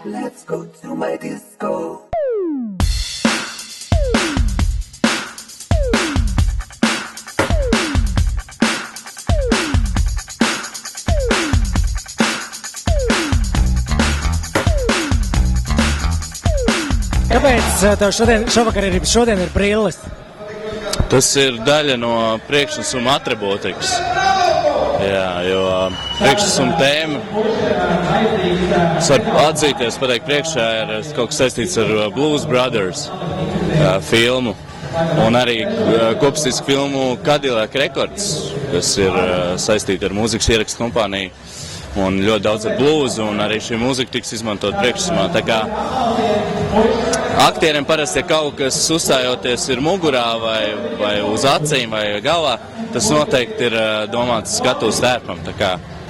Let's go to my disco. Kāpēc tev šovakar ir brilles? Tas ir daļa no priekšnesuma atribūtikas. Jā, jo priekšnesuma tēma, es varu atzīties, pateikt priekšā, ir kaut kas saistīts ar Blues Brothers filmu. Un arī kopstisku filmu Cadillac Records, kas ir saistīta ar mūzikas ierakstu kompāniju. Un ļoti daudz ar blūzu, un arī šī mūzika tiks izmantot priekšnesumā. Tā kā aktieriem parasti, ja kaut kas uzstājoties ir mugurā vai uz acīm vai galvā, tas noteikti ir domāts skatuves tērpam,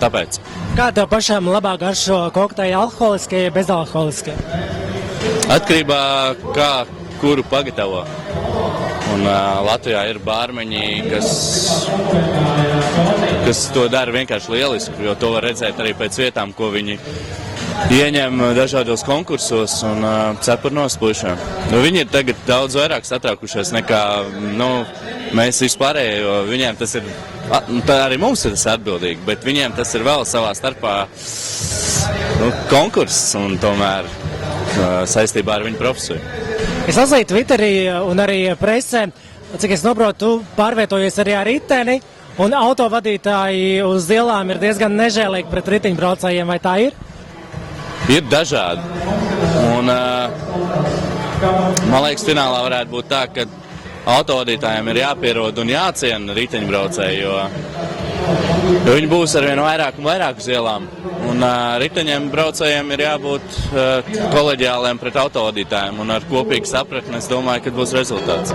tāpēc. Kā tev pašam labāk garšo kokteļi, alkoholiskie, bezalkoholiskie? Atkarībā kā kuru pagatavo. Un Latvijā ir bārmeņi, kas to dara vienkārši lieliski, jo to var redzēt arī pēc vietām, ko viņi ieņem dažādos konkursos un cepurnos pušām. Viņi ir tagad daudz vairāk satraukušies nekā mēs vispārēji, jo viņiem tas ir, tā arī mums ir tas atbildīgi, bet viņiem tas ir vēl savā starpā konkurss un tomēr saistībā ar viņu profesiju. Es lasīju Twitterī un arī presē, cik es saprotu, tu pārvietojies arī ar riteni, un autovadītāji uz ielām ir diezgan nežēlīgi pret riteņbraucējiem, vai tā ir? Ir dažādi. Un, man liekas, finālā varētu būt tā, ka autovadītājiem ir jāpierod un jāciena riteņbraucēji, jo viņi būs arvien vairāk un vairāk uz ielām. Un riteņiem braucējiem ir jābūt koleģiāliem pret autovadītājiem, un ar kopīgu sapratni es domāju, ka būs rezultāts.